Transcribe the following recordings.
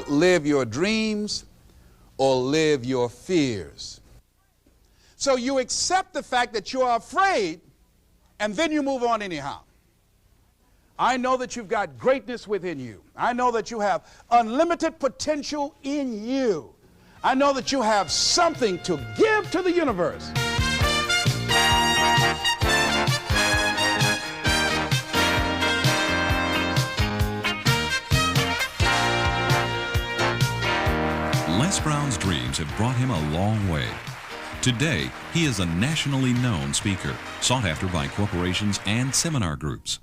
live your dreams or live your fears. So you accept the fact that you are afraid, and then you move on anyhow. I know that you've got greatness within you. I know that you have unlimited potential in you. I know that you have something to give to the universe. Les Brown's dreams have brought him a long way. Today, he is a nationally known speaker, sought after by corporations and seminar groups.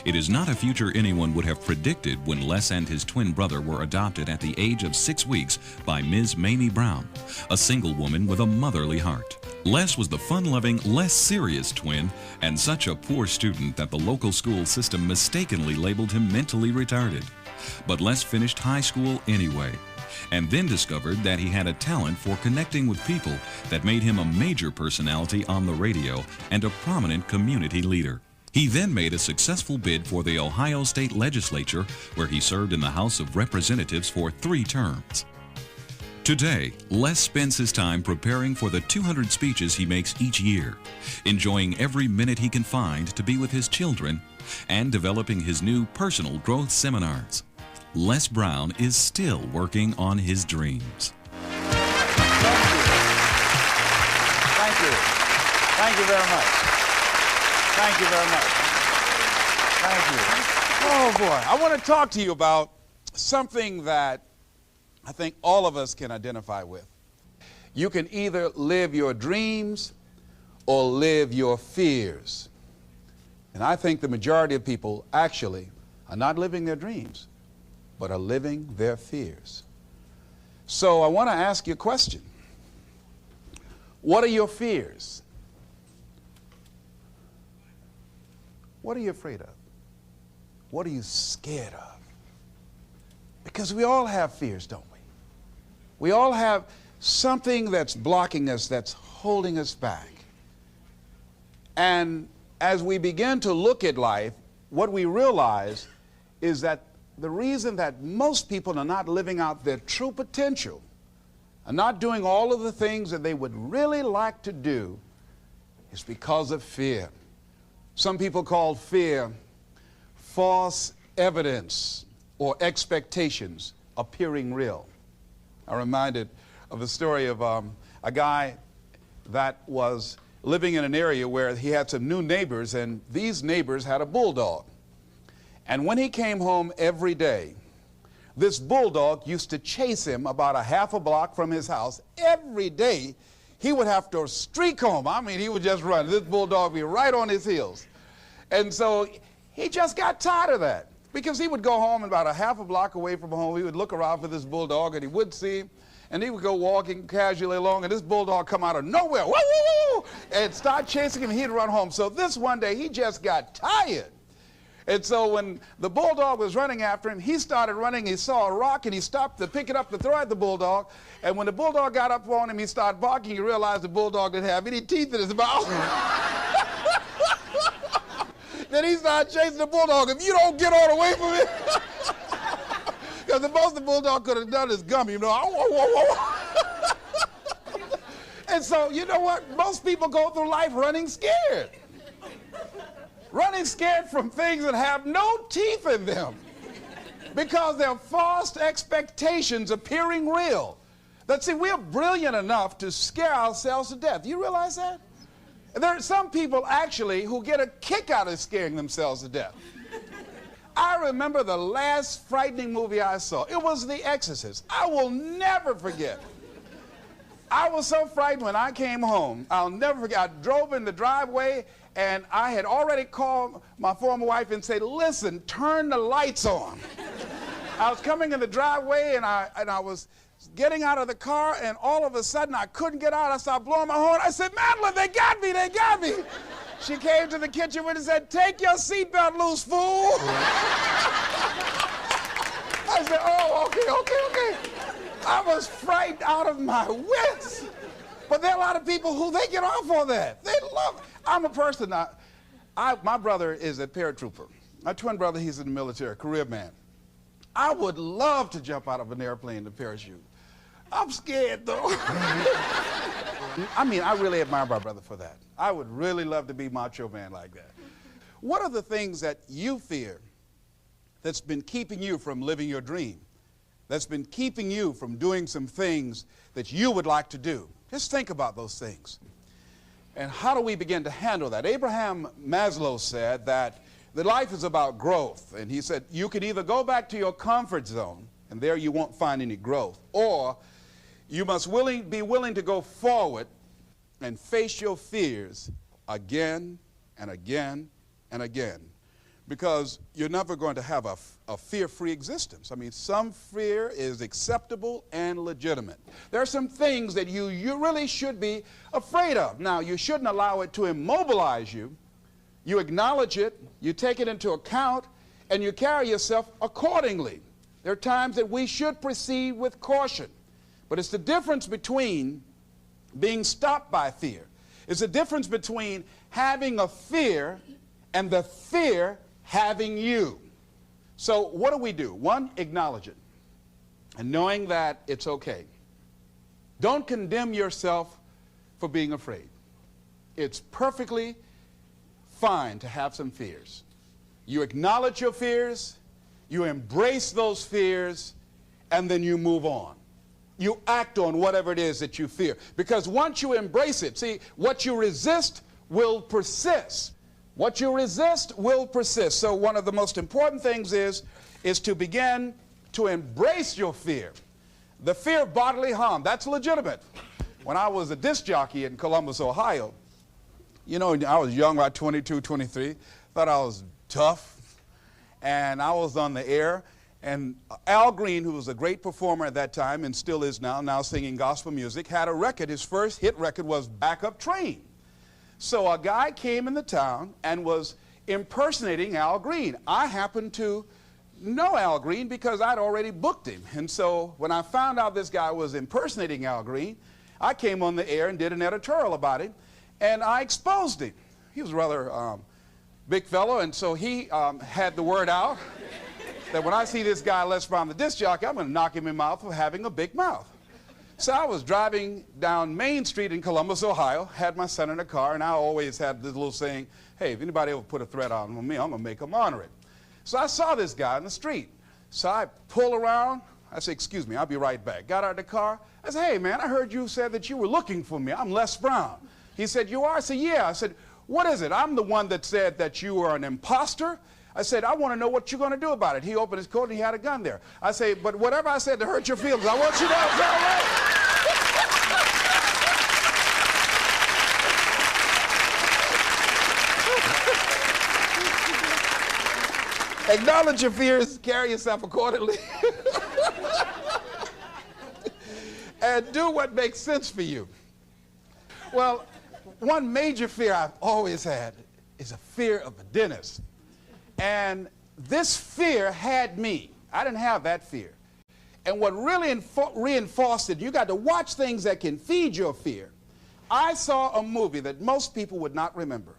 It is not a future anyone would have predicted when Les and his twin brother were adopted at the age of 6 weeks by Ms. Mamie Brown, a single woman with a motherly heart. Les was the fun-loving, less serious twin and such a poor student that the local school system mistakenly labeled him mentally retarded. But Les finished high school anyway, and then discovered that he had a talent for connecting with people that made him a major personality on the radio and a prominent community leader. He then made a successful bid for the Ohio State Legislature, where he served in the House of Representatives for 3 terms. Today, Les spends his time preparing for the 200 speeches he makes each year, enjoying every minute he can find to be with his children, and developing his new personal growth seminars. Les Brown is still working on his dreams. Thank you. Thank you very much. Thank you very much. Thank you. Oh boy, I want to talk to you about something that I think all of us can identify with. You can either live your dreams or live your fears. And I think the majority of people actually are not living their dreams, but are living their fears. So I want to ask you a question. What are your fears? What are you afraid of? What are you scared of? Because we all have fears, don't we? We all have something that's blocking us, that's holding us back. And as we begin to look at life, what we realize is that the reason that most people are not living out their true potential, are not doing all of the things that they would really like to do, is because of fear. Some people call fear false evidence or expectations appearing real. I'm reminded of the story of a guy that was living in an area where he had some new neighbors, and these neighbors had a bulldog. And when he came home every day, this bulldog used to chase him about a half a block from his house. Every day, he would have to streak home. I mean, he would just run. This bulldog would be right on his heels. And so he just got tired of that, because he would go home about a half a block away from home. He would look around for this bulldog, and he would see him, and he would go walking casually along, and this bulldog come out of nowhere, woo, woo, woo, and start chasing him, and he'd run home. So this one day, he just got tired. And so when the bulldog was running after him, he started running. He saw a rock, and he stopped to pick it up to throw at the bulldog. And when the bulldog got up on him, he started barking. He realized the bulldog didn't have any teeth in his mouth. Then he started chasing the bulldog. If you don't get on away from it, because the most the bulldog could have done is gummy, you know. And so, you know what? Most people go through life running scared. Running scared from things that have no teeth in them, because they're false expectations appearing real. That, see, we're brilliant enough to scare ourselves to death. Do you realize that? There are some people actually who get a kick out of scaring themselves to death. I remember the last frightening movie I saw. It was The Exorcist. I will never forget. I was so frightened when I came home. I'll never forget. I drove in the driveway, and I had already called my former wife and said, listen, turn the lights on. I was coming in the driveway, and I was getting out of the car, and all of a sudden I couldn't get out. I started blowing my horn. I said, Madeline, they got me, they got me. She came to the kitchen with and said, take your seatbelt loose, fool. I said, oh, okay. I was frightened out of my wits. But there are a lot of people who they get off on that. They love it. I'm a person, my brother is a paratrooper. My twin brother, he's in the military, career man. I would love to jump out of an airplane to parachute. I'm scared, though. I mean, I really admire my brother for that. I would really love to be macho man like that. What are the things that you fear that's been keeping you from living your dream, that's been keeping you from doing some things that you would like to do? Just think about those things. And how do we begin to handle that? Abraham Maslow said that life is about growth. And he said you can either go back to your comfort zone, and there you won't find any growth, or you must be willing to go forward and face your fears again and again and again, because you're never going to have a fear-free existence. I mean, some fear is acceptable and legitimate. There are some things that you really should be afraid of. Now, you shouldn't allow it to immobilize you. You acknowledge it, you take it into account, and you carry yourself accordingly. There are times that we should proceed with caution, but it's the difference between being stopped by fear. It's the difference between having a fear and the fear having you. So what do? One, acknowledge it, and knowing that it's okay. Don't condemn yourself for being afraid. It's perfectly fine to have some fears. You acknowledge your fears, you embrace those fears, and then you move on. You act on whatever it is that you fear. Because once you embrace it, see, what you resist will persist. What you resist will persist. So one of the most important things is to begin to embrace your fear. The fear of bodily harm, that's legitimate. When I was a disc jockey in Columbus, Ohio, you know, I was young, about 22, 23, thought I was tough, and I was on the air, and Al Green, who was a great performer at that time and still is now singing gospel music, had a record. His first hit record was Back Up Train. So a guy came in the town and was impersonating Al Green. I happened to know Al Green because I'd already booked him. And so when I found out this guy was impersonating Al Green, I came on the air and did an editorial about him, and I exposed him. He was a rather big fellow, and so he had the word out that when I see this guy, Les Brown, the disc jockey, I'm going to knock him in the mouth for having a big mouth. So I was driving down Main Street in Columbus, Ohio, had my son in a car, and I always had this little saying, hey, if anybody ever put a threat on me, I'm going to make them honor it. So I saw this guy in the street. So I pull around. I said, excuse me, I'll be right back. Got out of the car. I said, hey, man, I heard you said that you were looking for me. I'm Les Brown. He said, you are? I said, yeah. I said, what is it? I'm the one that said that you were an imposter. I said, I want to know what you're going to do about it. He opened his coat and he had a gun there. I say, but whatever I said to hurt your feelings, I want you to know it's all right. Acknowledge your fears, carry yourself accordingly, and do what makes sense for you. Well, one major fear I've always had is a fear of the dentist. And this fear had me. I didn't have that fear. And what really reinforced it, you got to watch things that can feed your fear. I saw a movie that most people would not remember.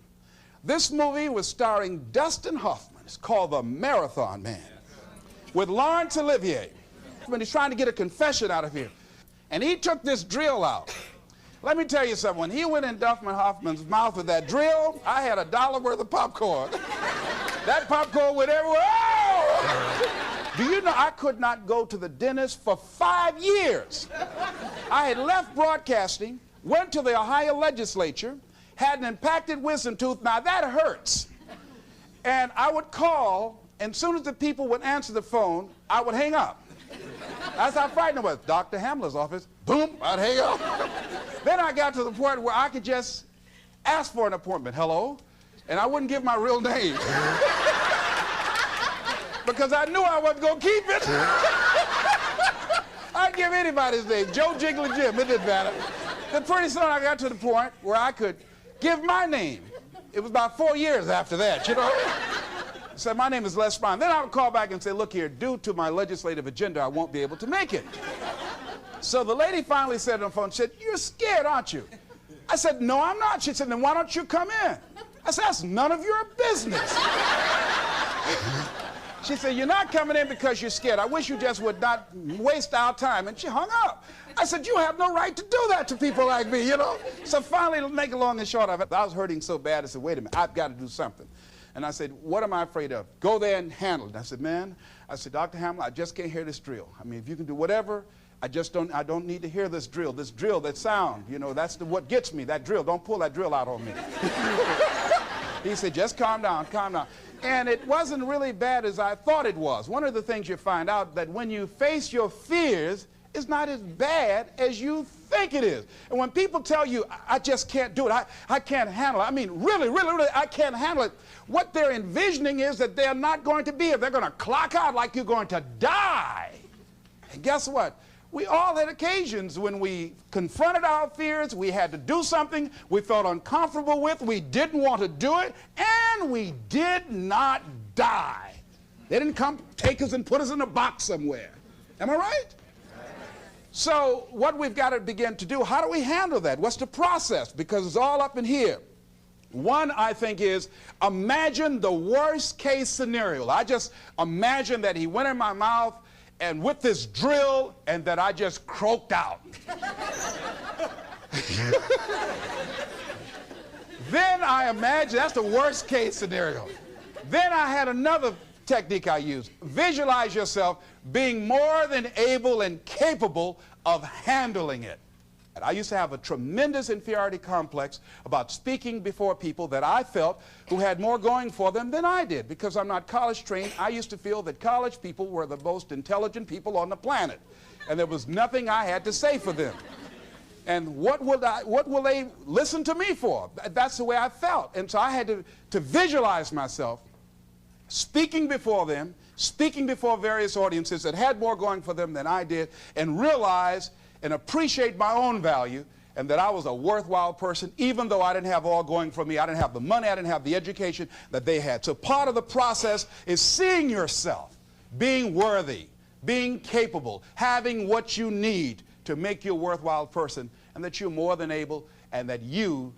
This movie was starring Dustin Hoffman. It's called The Marathon Man, with Laurence Olivier. When he's trying to get a confession out of here. And he took this drill out. Let me tell you something. When he went in Dustin Hoffman's mouth with that drill, I had $1 worth of popcorn. That popcorn went everywhere. Oh! Do you know I could not go to the dentist for 5 years? I had left broadcasting, went to the Ohio legislature, had an impacted wisdom tooth. Now that hurts. And I would call, and as soon as the people would answer the phone, I would hang up. That's how frightened I was. Dr. Hamler's office, boom, I'd hang up. Then I got to the point where I could just ask for an appointment. Hello? And I wouldn't give my real name. Because I knew I wasn't going to keep it. I'd give anybody's name, Joe Jiggler Jim, it didn't matter. Then pretty soon I got to the point where I could give my name. It was about 4 years after that, you know. So my name is Les Brown. Then I would call back and say, look here, due to my legislative agenda, I won't be able to make it. So the lady finally said on the phone, she said, you're scared, aren't you? I said, no, I'm not. She said, then why don't you come in? I said, that's none of your business. She said, you're not coming in because you're scared. I wish you just would not waste our time. And she hung up. I said, you have no right to do that to people like me, you know. So finally, to make it long and short of it, I was hurting so bad, I said, wait a minute, I've got to do something. And I said, what am I afraid of? Go there and handle it. I said, man, I said, Dr. Hamill, I just can't hear this drill. I mean, if you can do whatever, I don't need to hear this drill, that sound. You know, that's what gets me, that drill. Don't pull that drill out on me. He said, just calm down, calm down. And it wasn't really bad as I thought it was. One of the things you find out that when you face your fears, it's not as bad as you think it is. And when people tell you, I just can't do it, I can't handle it, I mean, really, I can't handle it, what they're envisioning is that they're not going to be here. They're going to clock out like you're going to die. And guess what? We all had occasions when we confronted our fears, we had to do something we felt uncomfortable with, we didn't want to do it, and we did not die. They didn't come take us and put us in a box somewhere. Am I right? So what we've got to begin to do, how do we handle that? What's the process? Because it's all up in here. One, I think, is imagine the worst case scenario. I just imagine that he went in my mouth and with this drill, and that I just croaked out. Then I imagine, that's the worst case scenario. Then I had another technique I used. Visualize yourself being more than able and capable of handling it. And I used to have a tremendous inferiority complex about speaking before people that I felt who had more going for them than I did. Because I'm not college trained, I used to feel that college people were the most intelligent people on the planet. And there was nothing I had to say for them. And what will they listen to me for? That's the way I felt. And so I had to visualize myself speaking before them, speaking before various audiences that had more going for them than I did, and realize and appreciate my own value, and that I was a worthwhile person, even though I didn't have all going for me. I didn't have the money, I didn't have the education that they had. So part of the process is seeing yourself, being worthy, being capable, having what you need to make you a worthwhile person, and that you're more than able, and that you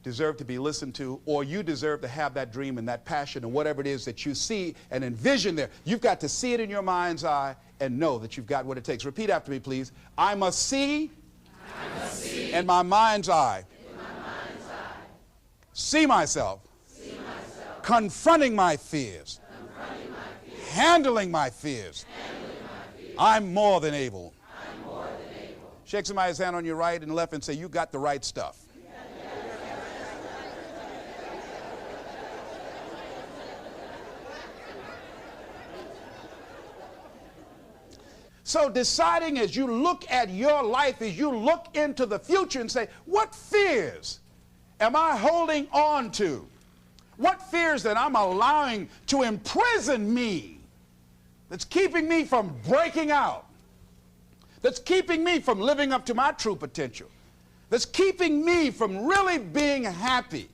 deserve to be listened to, or you deserve to have that dream and that passion and whatever it is that you see and envision there. You've got to see it in your mind's eye and know that you've got what it takes. Repeat after me, please. I must see in my mind's eye. See myself. Confronting my fears. Handling my fears. I'm more than able. Shake somebody's hand on your right and left and say, you got the right stuff. So deciding as you look at your life, as you look into the future and say, what fears am I holding on to? What fears that I'm allowing to imprison me, that's keeping me from breaking out, that's keeping me from living up to my true potential, that's keeping me from really being happy,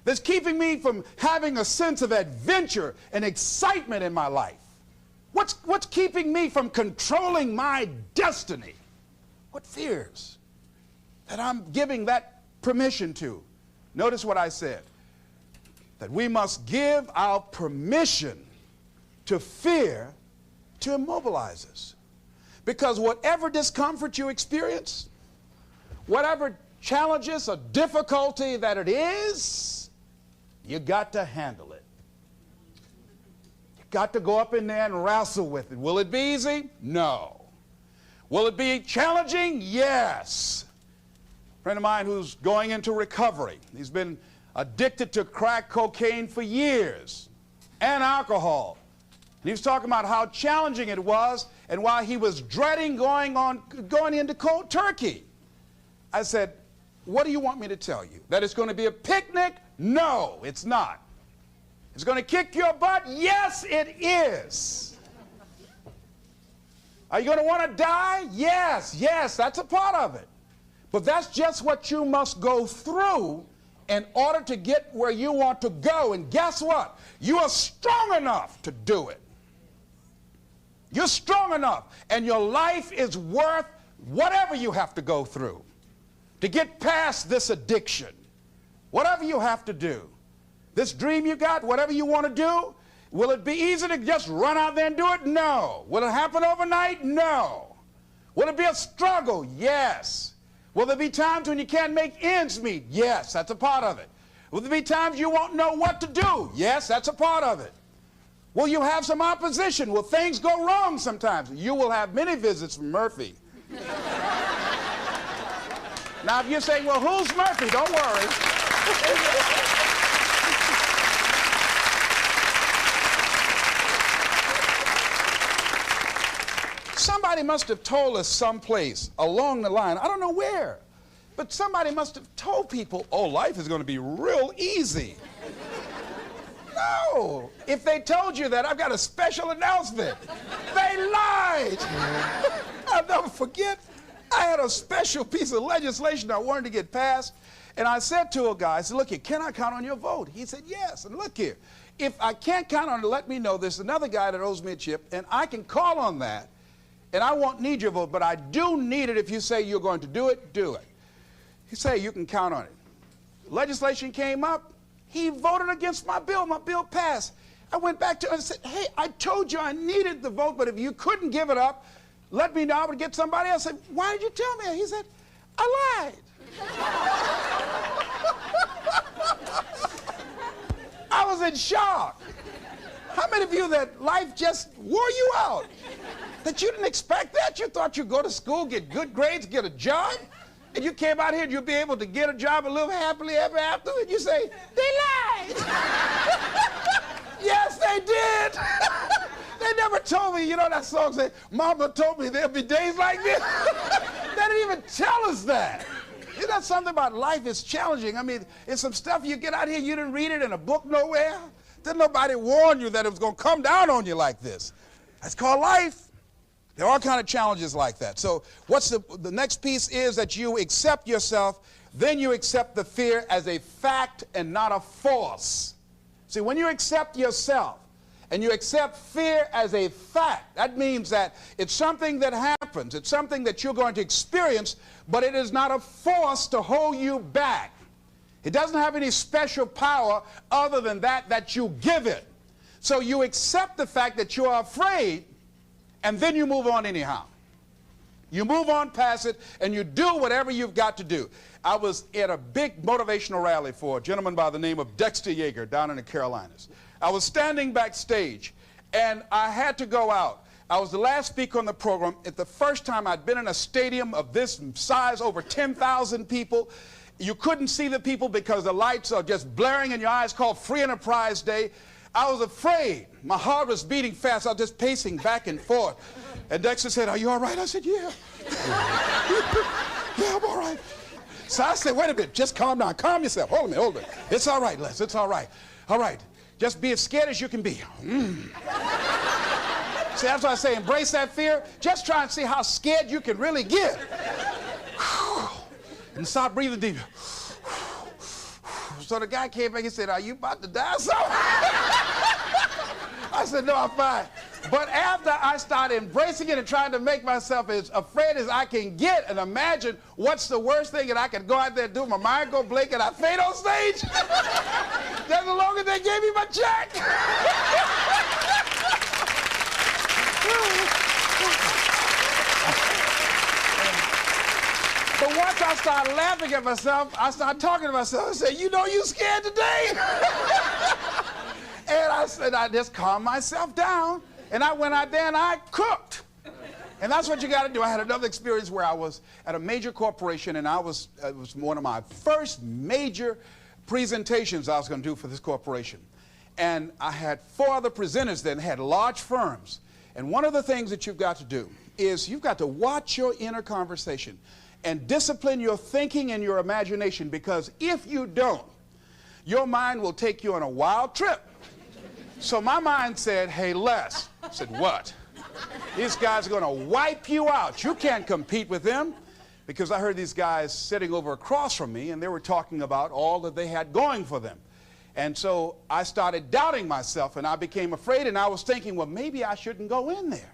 that's keeping me from having a sense of adventure and excitement in my life? What's keeping me from controlling my destiny? What fears that I'm giving that permission to? Notice what I said, that we must give our permission to fear to immobilize us. Because whatever discomfort you experience, whatever challenges or difficulty that it is, you got to handle it. Got to go up in there and wrestle with it. Will it be easy? No. Will it be challenging? Yes. A friend of mine who's going into recovery. He's been addicted to crack cocaine for years and alcohol. And he was talking about how challenging it was and why he was dreading going into cold turkey. I said, what do you want me to tell you? That it's going to be a picnic? No, it's not. It's going to kick your butt? Yes, it is. Are you going to want to die? Yes, that's a part of it. But that's just what you must go through in order to get where you want to go. And guess what? You are strong enough to do it. You're strong enough, and your life is worth whatever you have to go through to get past this addiction. Whatever you have to do. This dream you got, whatever you want to do, Will it be easy to just run out there and do it? No. Will it happen overnight? No. Will it be a struggle? Yes. Will there be times when you can't make ends meet? Yes, that's a part of it. Will there be times you won't know what to do? Yes, that's a part of it. Will you have some opposition? Will things go wrong sometimes? You will have many visits from Murphy. Now, if you say, well, who's Murphy? Don't worry. Somebody must have told us someplace along the line, I don't know where, but somebody must have told people, oh, life is going to be real easy. No. If they told you that, I've got a special announcement. They lied. I'll never forget. I had a special piece of legislation I wanted to get passed, and I said to a guy, I said, look here, can I count on your vote? He said, yes. And look here, if I can't count on it, let me know. There's another guy that owes me a chip, and I can call on that, and I won't need your vote, but I do need it. If you say you're going to do it, do it. He said, you can count on it. Legislation came up. He voted against my bill. My bill passed. I went back to him and said, hey, I told you I needed the vote, but if you couldn't give it up, let me know. I would get somebody else. I said, why did you tell me? He said, I lied. I was in shock. How many of you that life just wore you out? That you didn't expect that? You thought you'd go to school, get good grades, get a job, and you came out here and you'll be able to get a job and live happily ever after, and you say, they lied. Yes, they did. They never told me, you know that song said, Mama told me there'll be days like this. They didn't even tell us that. Isn't that something about life is challenging? I mean, it's some stuff you get out here, you didn't read it in a book nowhere. Didn't nobody warn you that it was going to come down on you like this. That's called life. There are all kinds of challenges like that. So what's the next piece is that you accept yourself, then you accept the fear as a fact and not a force. See, when you accept yourself and you accept fear as a fact, that means that it's something that happens. It's something that you're going to experience, but it is not a force to hold you back. It doesn't have any special power other than that you give it. So you accept the fact that you are afraid, and then you move on anyhow. You move on past it, and you do whatever you've got to do. I was at a big motivational rally for a gentleman by the name of Dexter Yeager down in the Carolinas. I was standing backstage, and I had to go out. I was the last speaker on the program. It's the first time I'd been in a stadium of this size, over 10,000 people. You couldn't see the people because the lights are just blaring in your eyes, called Free Enterprise Day. I was afraid. My heart was beating fast. I was just pacing back and forth. And Dexter said, are you all right? I said, yeah. Yeah, I'm all right. So I said, wait a minute, just calm down. Calm yourself. Hold a minute, hold a minute. It's all right, Les. It's all right. All right. Just be as scared as you can be. See, that's why I say embrace that fear. Just try and see how scared you can really get. And start breathing deep. So the guy came back and said, are you about to die or something? I said, no, I'm fine. But after I started embracing it and trying to make myself as afraid as I can get and imagine what's the worst thing that I could go out there and do, my mind go blank and I fade on stage, that's the longest they gave me my check. But once I started laughing at myself, I started talking to myself. I said, you know you scared today? And I said, I just calmed myself down. And I went out there and I cooked. And that's what you got to do. I had another experience where I was at a major corporation, and it was one of my first major presentations I was going to do for this corporation. And I had 4 other presenters that had large firms. And one of the things that you've got to do is you've got to watch your inner conversation and discipline your thinking and your imagination, because if you don't, your mind will take you on a wild trip. So my mind said, hey, Les. I said, what? These guys are going to wipe you out. You can't compete with them. Because I heard these guys sitting over across from me, and they were talking about all that they had going for them. And so I started doubting myself, and I became afraid, and I was thinking, well, maybe I shouldn't go in there.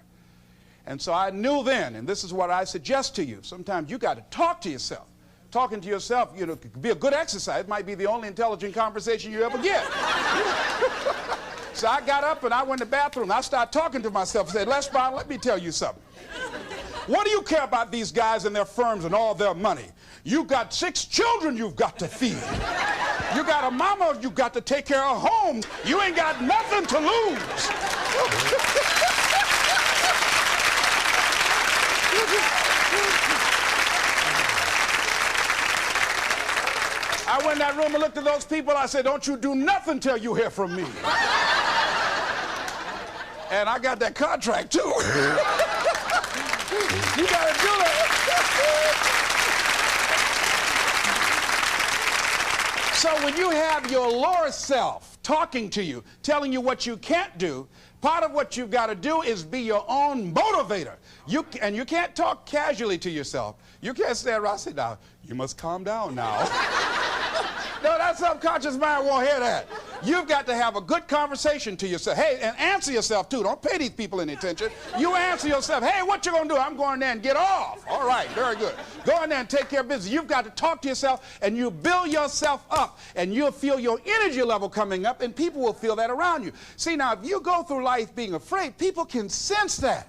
And so I knew then, and this is what I suggest to you, sometimes you got to talk to yourself. Talking to yourself, you know, could be a good exercise. It might be the only intelligent conversation you ever get. So I got up and I went to the bathroom. I started talking to myself and said, Les Brown, let me tell you something. What do you care about these guys and their firms and all their money? You got 6 children you've got to feed. You got a mama you've got to take care of home. You ain't got nothing to lose. I went in that room and looked at those people. I said, don't you do nothing till you hear from me. And I got that contract, too. You got to do that. So when you have your lower self talking to you, telling you what you can't do, part of what you've got to do is be your own motivator. And you can't talk casually to yourself. You can't stand around and say, now, you must calm down now. No, that subconscious mind won't hear that. You've got to have a good conversation to yourself. Hey, and answer yourself, too. Don't pay these people any attention. You answer yourself. Hey, what you going to do? I'm going there and get off. All right, very good. Go in there and take care of business. You've got to talk to yourself, and you build yourself up, and you'll feel your energy level coming up, and people will feel that around you. See, now, if you go through life being afraid, people can sense that.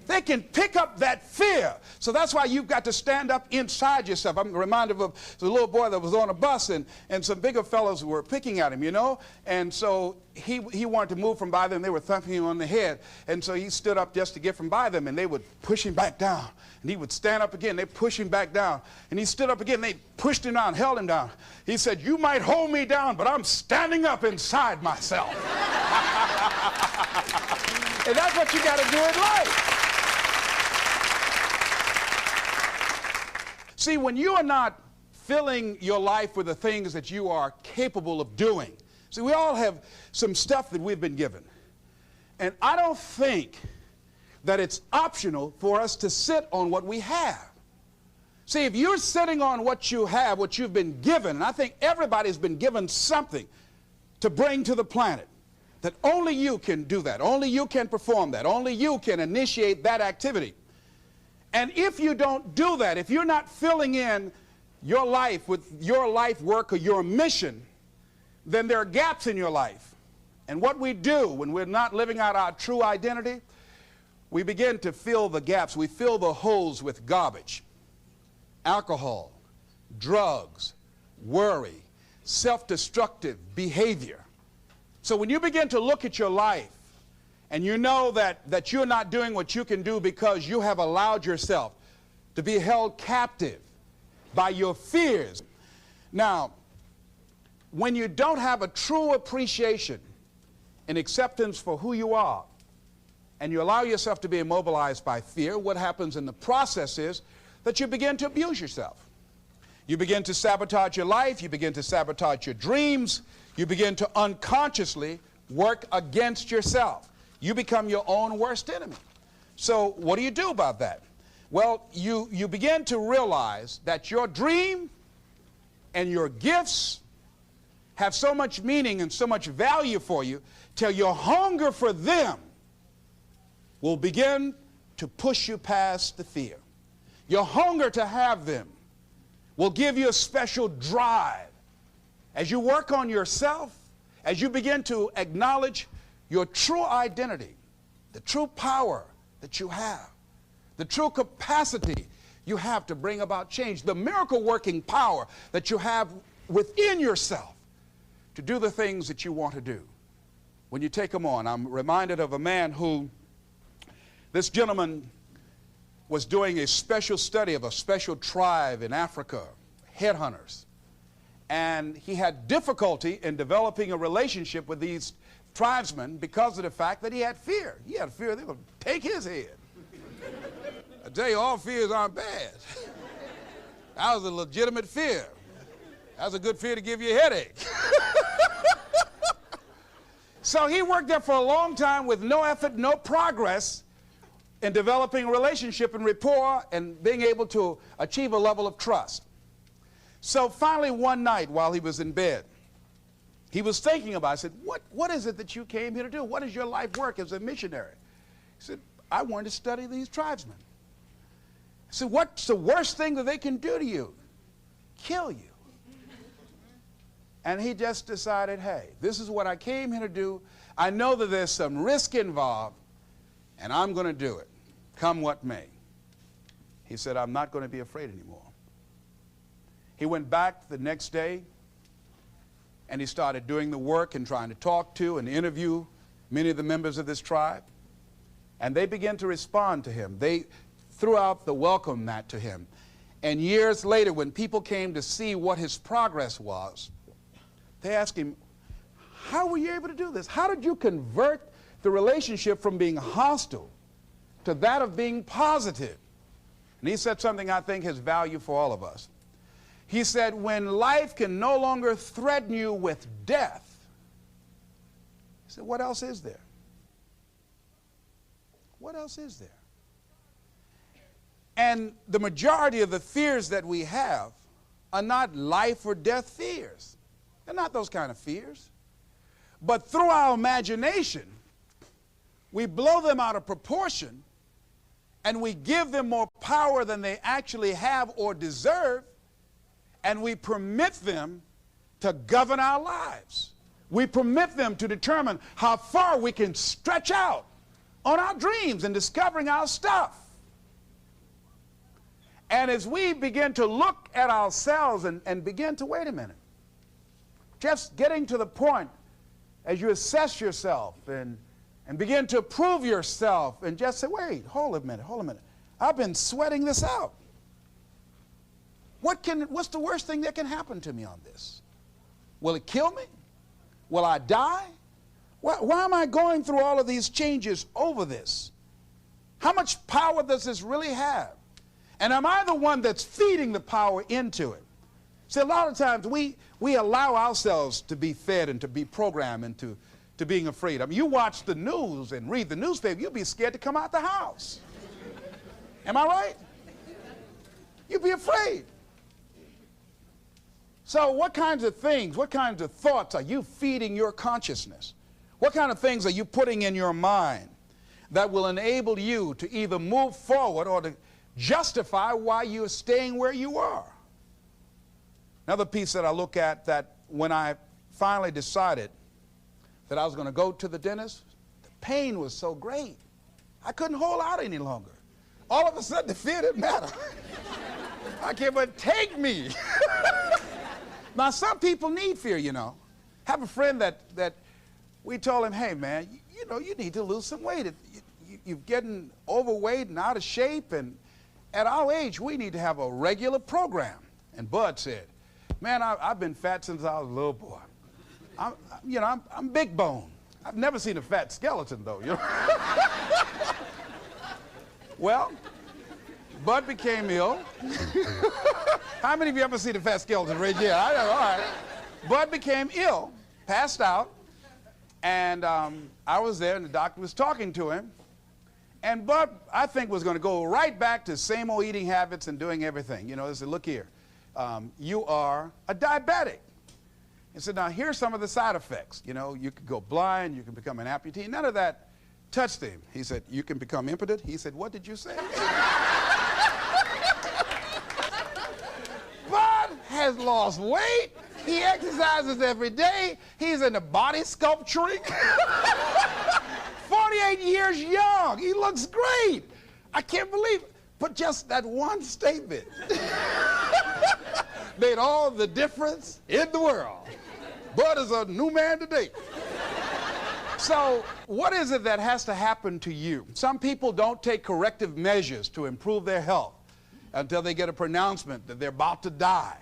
They can pick up that fear. So that's why you've got to stand up inside yourself. I'm reminded of the little boy that was on a bus, and some bigger fellows were picking at him, you know. And so he wanted to move from by them. They were thumping him on the head. And so he stood up just to get from by them, and they would push him back down. And he would stand up again. They push him back down. And he stood up again. They pushed him down, held him down. He said, you might hold me down, but I'm standing up inside myself. And that's what you got to do in life. See, when you are not filling your life with the things that you are capable of doing, see, we all have some stuff that we've been given. And I don't think that it's optional for us to sit on what we have. See, if you're sitting on what you have, what you've been given, and I think everybody's been given something to bring to the planet, that only you can do that, only you can perform that, only you can initiate that activity. And if you don't do that, if you're not filling in your life with your life work or your mission, then there are gaps in your life. And what we do when we're not living out our true identity, we begin to fill the gaps. We fill the holes with garbage, alcohol, drugs, worry, self-destructive behavior. So when you begin to look at your life, and you know that you're not doing what you can do because you have allowed yourself to be held captive by your fears. Now, when you don't have a true appreciation and acceptance for who you are, and you allow yourself to be immobilized by fear, what happens in the process is that you begin to abuse yourself. You begin to sabotage your life, you begin to sabotage your dreams, you begin to unconsciously work against yourself. You become your own worst enemy. So what do you do about that? Well, you begin to realize that your dream and your gifts have so much meaning and so much value for you till your hunger for them will begin to push you past the fear. Your hunger to have them will give you a special drive. As you work on yourself, as you begin to acknowledge your true identity, the true power that you have, the true capacity you have to bring about change, the miracle-working power that you have within yourself to do the things that you want to do. When you take them on, I'm reminded of a man who, this gentleman was doing a special study of a special tribe in Africa, headhunters. And he had difficulty in developing a relationship with these tribesmen because of the fact that he had fear. He had fear they were going to take his head. I tell you, all fears aren't bad. That was a legitimate fear. That was a good fear to give you a headache. So he worked there for a long time with no effort, no progress in developing a relationship and rapport and being able to achieve a level of trust. So finally one night while he was in bed, he was thinking about it. I said, what is it that you came here to do? What is your life work as a missionary? He said, I wanted to study these tribesmen. I said, what's the worst thing that they can do to you? Kill you. And he just decided, hey, this is what I came here to do. I know that there's some risk involved, and I'm going to do it, come what may. He said, I'm not going to be afraid anymore. He went back the next day, and he started doing the work and trying to talk to and interview many of the members of this tribe. And they began to respond to him. They threw out the welcome mat to him. And years later, when people came to see what his progress was, they asked him, how were you able to do this? How did you convert the relationship from being hostile to that of being positive? And he said something I think has value for all of us. He said, when life can no longer threaten you with death, he said, what else is there? What else is there? And the majority of the fears that we have are not life or death fears. They're not those kind of fears. But through our imagination, we blow them out of proportion, and we give them more power than they actually have or deserve, and we permit them to govern our lives. We permit them to determine how far we can stretch out on our dreams and discovering our stuff. And as we begin to look at ourselves and begin to, wait a minute, just getting to the point as you assess yourself and begin to prove yourself and just say, wait, hold a minute. I've been sweating this out. What's the worst thing that can happen to me on this? Will it kill me? Will I die? Why am I going through all of these changes over this? How much power does this really have? And am I the one that's feeding the power into it? See, a lot of times we allow ourselves to be fed and to be programmed into being afraid. I mean, you watch the news and read the newspaper, you'll be scared to come out the house. Am I right? You'll be afraid. So what kinds of things, what kinds of thoughts are you feeding your consciousness? What kind of things are you putting in your mind that will enable you to either move forward or to justify why you're staying where you are? Another piece that I look at, that when I finally decided that I was going to go to the dentist, the pain was so great. I couldn't hold out any longer. All of a sudden, the fear didn't matter. I can't but take me. Now, some people need fear, you know. I have a friend that we told him, hey, man, you know, you need to lose some weight. You're getting overweight and out of shape, and at our age, we need to have a regular program. And Bud said, man, I've been fat since I was a little boy. I'm big bone. I've never seen a fat skeleton, though. You know? Well, Bud became ill. How many of you ever seen a fat skeleton? Raise your hand. I know, all right. Bud became ill, passed out, and I was there, and the doctor was talking to him. And Bud, I think, was going to go right back to same old eating habits and doing everything. You know, he said, look here, you are a diabetic. He said, now, here's some of the side effects. You know, you could go blind, you can become an amputee. None of that touched him. He said, you can become impotent. He said, what did you say? Bud has lost weight. He exercises every day. He's into body sculpturing. 48 years young. He looks great. I can't believe it. But just that one statement made all the difference in the world. Bud is a new man today. So what is it that has to happen to you? Some people don't take corrective measures to improve their health until they get a pronouncement that they're about to die.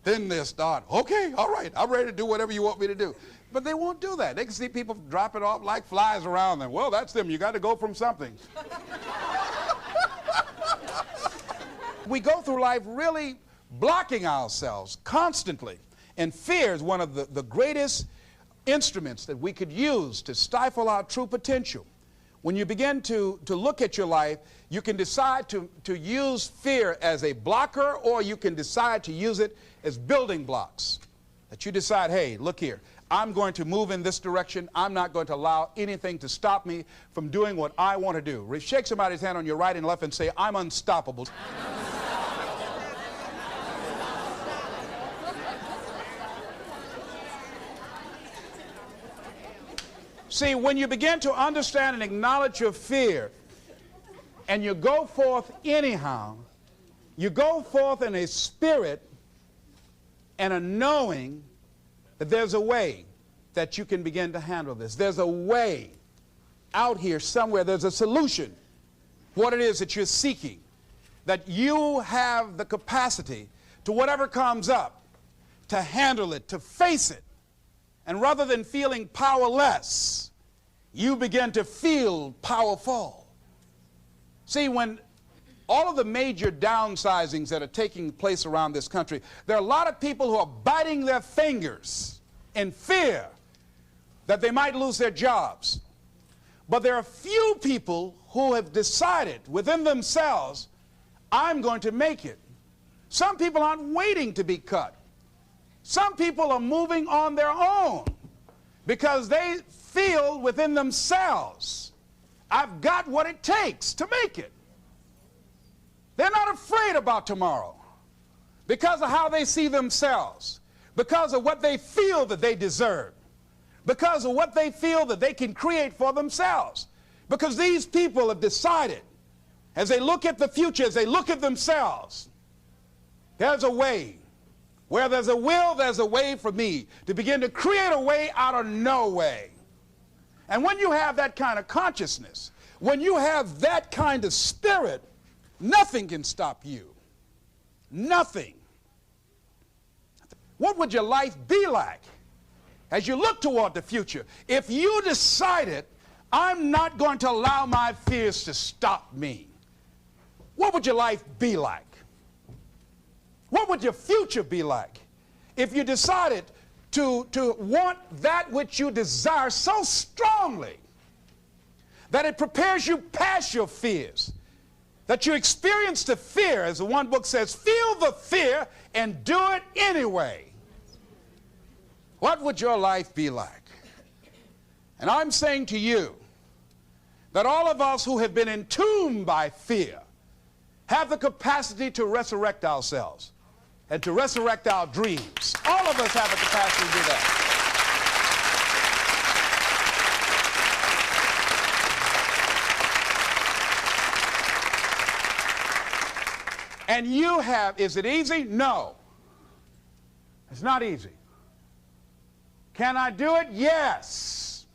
Then they'll start, okay, all right, I'm ready to do whatever you want me to do. But they won't do that. They can see people dropping off like flies around them. Well, that's them. You got to go from something. We go through life really blocking ourselves constantly. And fear is one of the greatest instruments that we could use to stifle our true potential. When you begin to look at your life, you can decide to use fear as a blocker, or you can decide to use it as building blocks. That you decide, hey, look here, I'm going to move in this direction. I'm not going to allow anything to stop me from doing what I want to do. Shake somebody's hand on your right and left and say, I'm unstoppable. See, when you begin to understand and acknowledge your fear, and you go forth anyhow, you go forth in a spirit and a knowing that there's a way that you can begin to handle this. There's a way out here somewhere. There's a solution. What it is that you're seeking. That you have the capacity to whatever comes up, to handle it, to face it. And rather than feeling powerless, you begin to feel powerful. See, when all of the major downsizings that are taking place around this country, there are a lot of people who are biting their fingers in fear that they might lose their jobs. But there are few people who have decided within themselves, I'm going to make it. Some people aren't waiting to be cut. Some people are moving on their own because they feel within themselves, I've got what it takes to make it. They're not afraid about tomorrow because of how they see themselves, because of what they feel that they deserve, because of what they feel that they can create for themselves. Because these people have decided, as they look at the future, as they look at themselves, there's a way. Where there's a will, there's a way for me to begin to create a way out of no way. And when you have that kind of consciousness, when you have that kind of spirit, nothing can stop you. Nothing. What would your life be like as you look toward the future if you decided, I'm not going to allow my fears to stop me? What would your life be like? What would your future be like if you decided to want that which you desire so strongly that it prepares you past your fears, that you experience the fear, as the one book says, feel the fear and do it anyway? What would your life be like? And I'm saying to you that all of us who have been entombed by fear have the capacity to resurrect ourselves and to resurrect our dreams. All of us have the capacity to do that. And you have, is it easy? No. It's not easy. Can I do it? Yes.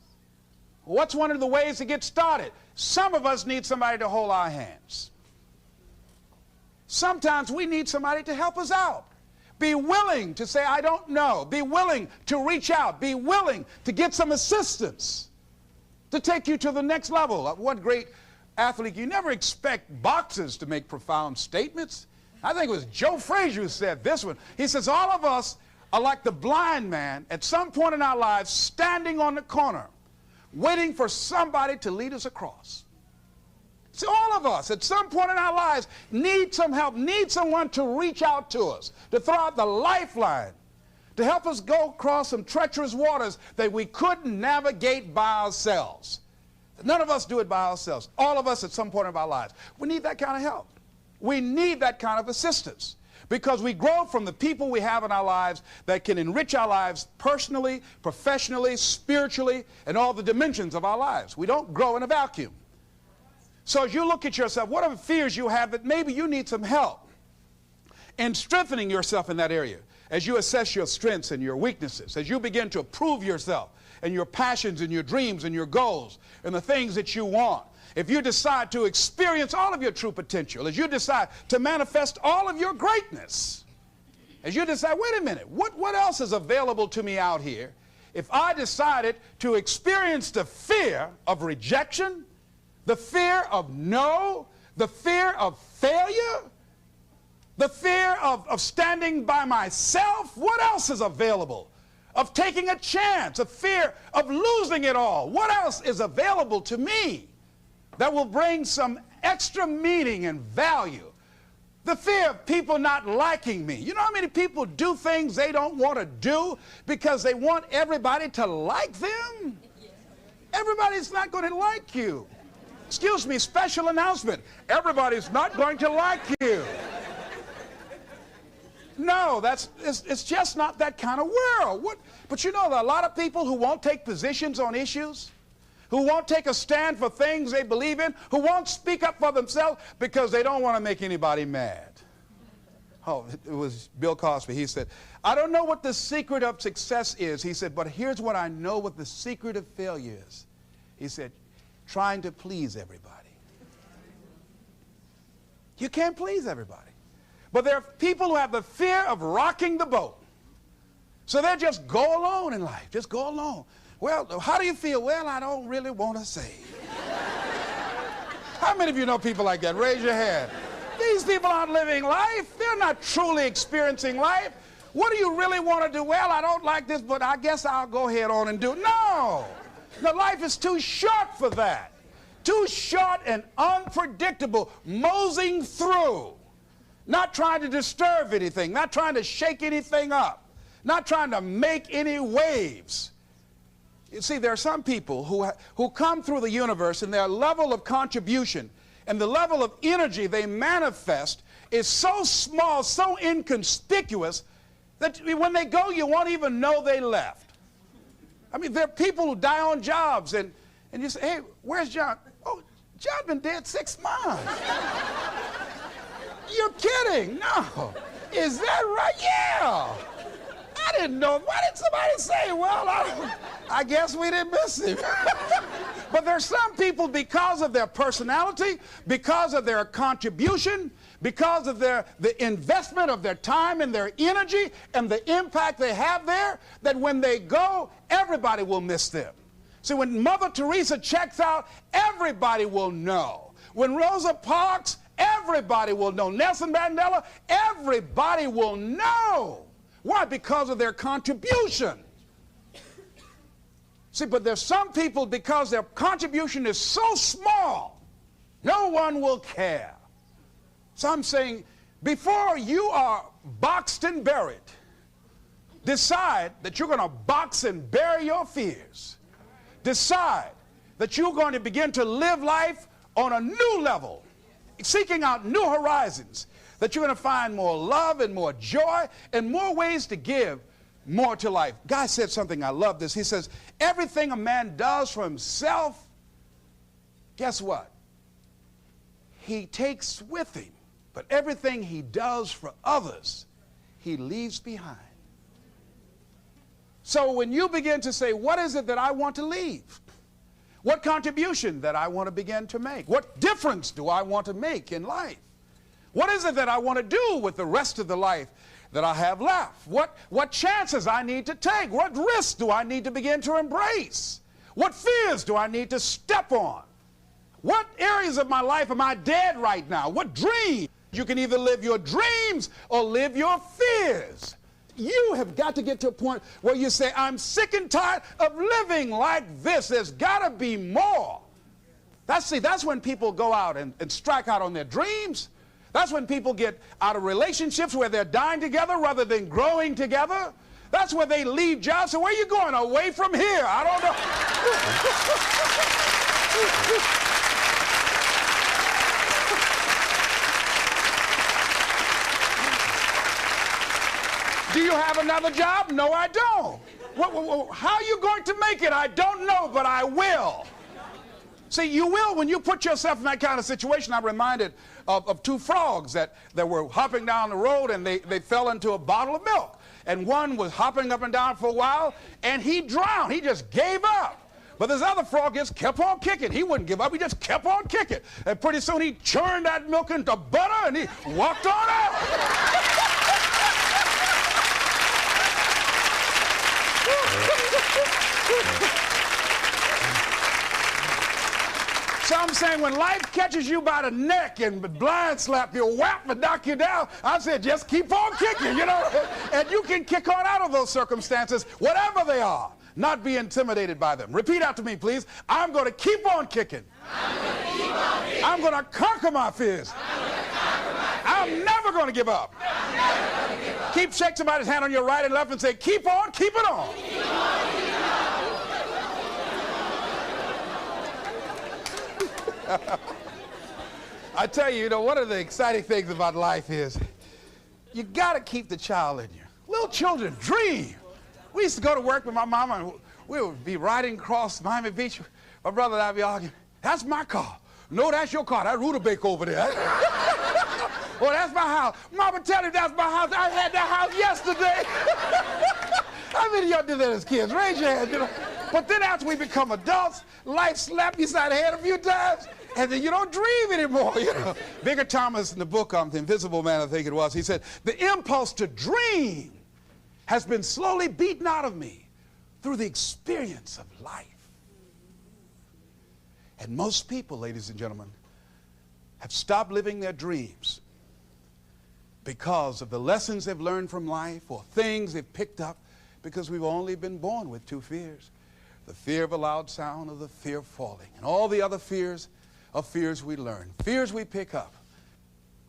What's one of the ways to get started? Some of us need somebody to hold our hands. Sometimes we need somebody to help us out. Be willing to say, I don't know. Be willing to reach out. Be willing to get some assistance to take you to the next level. One great athlete, you never expect boxers to make profound statements. I think it was Joe Frazier who said this one. He says, all of us are like the blind man at some point in our lives standing on the corner waiting for somebody to lead us across. See, all of us at some point in our lives need some help, need someone to reach out to us, to throw out the lifeline, to help us go across some treacherous waters that we couldn't navigate by ourselves. None of us do it by ourselves. All of us at some point in our lives. We need that kind of help. We need that kind of assistance because we grow from the people we have in our lives that can enrich our lives personally, professionally, spiritually, and all the dimensions of our lives. We don't grow in a vacuum. So as you look at yourself, whatever fears you have, that maybe you need some help in strengthening yourself in that area. As you assess your strengths and your weaknesses, as you begin to approve yourself and your passions and your dreams and your goals and the things that you want, if you decide to experience all of your true potential, as you decide to manifest all of your greatness, as you decide, wait a minute, what else is available to me out here if I decided to experience the fear of rejection, the fear of no, the fear of failure, the fear of standing by myself? What else is available? Of taking a chance, a fear of losing it all. What else is available to me that will bring some extra meaning and value? The fear of people not liking me. You know how many people do things they don't want to do because they want everybody to like them? Everybody's not going to like you. Excuse me, special announcement. Everybody's not going to like you. No, it's just not that kind of world. But you know, there are a lot of people who won't take positions on issues. who won't take a stand for things they believe in, who won't speak up for themselves because they don't want to make anybody mad. Oh, it was Bill Cosby. He said, I don't know what the secret of success is. He said, but here's what I know what the secret of failure is. He said, trying to please everybody. You can't please everybody. But there are people who have the fear of rocking the boat. So they just go alone in life, just go alone. Well, how do you feel? Well, I don't really want to say. How many of you know people like that? Raise your hand. These people aren't living life. They're not truly experiencing life. What do you really want to do? Well, I don't like this, but I guess I'll go ahead on and do it. No! No, life is too short for that. Too short and unpredictable, moseying through. Not trying to disturb anything, not trying to shake anything up, not trying to make any waves. You see, there are some people who come through the universe and their level of contribution and the level of energy they manifest is so small, so inconspicuous, that when they go, you won't even know they left. I mean, there are people who die on jobs, and you say, hey, where's John? Oh, John been dead 6 months. You're kidding. No. Is that right? Yeah. I didn't know. Why didn't somebody say, well, I guess we didn't miss him. But there's some people, because of their personality, because of their contribution, because of the investment of their time and their energy and the impact they have there, that when they go, everybody will miss them. See, when Mother Teresa checks out, everybody will know. When Rosa Parks, everybody will know. Nelson Mandela, everybody will know. Why? Because of their contribution. See, but there's some people, because their contribution is so small, no one will care. So I'm saying, before you are boxed and buried, decide that you're going to box and bury your fears. Decide that you're going to begin to live life on a new level, seeking out new horizons, that you're going to find more love and more joy and more ways to give more to life. Guy said something, I love this. He says, everything a man does for himself, guess what? He takes with him. But everything he does for others, he leaves behind. So when you begin to say, what is it that I want to leave? What contribution that I want to begin to make? What difference do I want to make in life? What is it that I want to do with the rest of the life that I have left? What chances I need to take? What risks do I need to begin to embrace? What fears do I need to step on? What areas of my life am I dead right now? What dreams? You can either live your dreams or live your fears. You have got to get to a point where you say, I'm sick and tired of living like this. There's got to be more. That's when people go out and strike out on their dreams. That's when people get out of relationships where they're dying together rather than growing together. That's where they leave jobs. So where are you going? Away from here? I don't know. Do you have another job? No, I don't. How are you going to make it? I don't know, but I will. See, you will when you put yourself in that kind of situation. I'm reminded of two frogs that were hopping down the road, and they fell into a bottle of milk. And one was hopping up and down for a while, and he drowned. He just gave up. But this other frog just kept on kicking. He wouldn't give up. He just kept on kicking. And pretty soon he churned that milk into butter, and he walked on out. So I'm saying, when life catches you by the neck and blind slap you, whap and knock you down, I said, just keep on kicking, you know. And you can kick on out of those circumstances, whatever they are, not be intimidated by them. Repeat after me, please. I'm going to keep on kicking. I'm going to conquer my fears. I'm never going to give up. Shake somebody's hand on your right and left and say, keep on, keep it on. I tell you, one of the exciting things about life is you got to keep the child in you. Little children dream. We used to go to work with my mama, and we would be riding across Miami Beach My brother and I be arguing. That's my car. No, that's your car. That Rutabaga over there. Oh, that's my house. Mama, tell him that's my house. I had that house yesterday. How many of y'all did that as kids? Raise your hand. You know? But then after we become adults, life slaps you side the head a few times, and then you don't dream anymore. You know? Bigger Thomas in the book, The Invisible Man, I think it was, he said, the impulse to dream has been slowly beaten out of me through the experience of life. And most people, ladies and gentlemen, have stopped living their dreams because of the lessons they've learned from life or things they've picked up, because we've only been born with two fears: the fear of a loud sound or the fear of falling. And all the other fears are fears we learn, fears we pick up.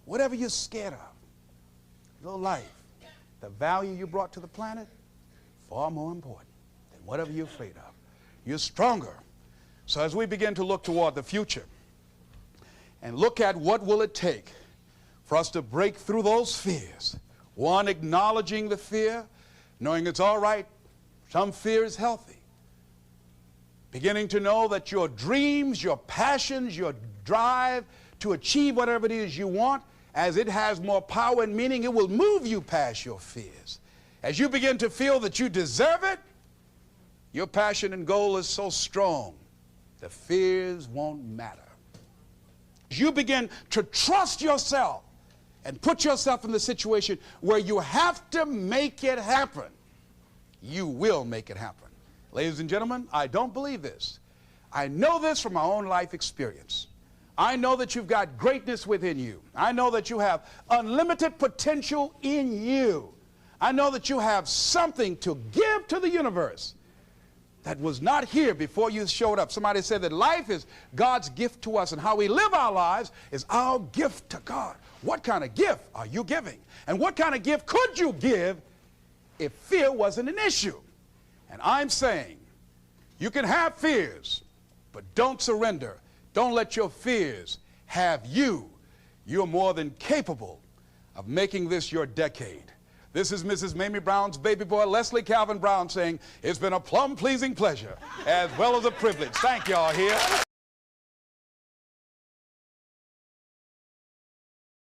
Whatever you're scared of, your life, the value you brought to the planet, far more important than whatever you're afraid of. You're stronger. So as we begin to look toward the future and look at what will it take for us to break through those fears, one, acknowledging the fear, knowing it's all right, some fear is healthy. Beginning to know that your dreams, your passions, your drive to achieve whatever it is you want, as it has more power and meaning, it will move you past your fears. As you begin to feel that you deserve it, your passion and goal is so strong, the fears won't matter. As you begin to trust yourself and put yourself in the situation where you have to make it happen, you will make it happen. Ladies and gentlemen, I don't believe this. I know this from my own life experience. I know that you've got greatness within you. I know that you have unlimited potential in you. I know that you have something to give to the universe that was not here before you showed up. Somebody said that life is God's gift to us, and how we live our lives is our gift to God. What kind of gift are you giving? And what kind of gift could you give if fear wasn't an issue? And I'm saying you can have fears, but don't surrender. Don't let your fears have you. You're more than capable of making this your decade. This is Mrs. Mamie Brown's baby boy, Leslie Calvin Brown, saying, it's been a plumb pleasing pleasure as well as a privilege. Thank y'all here.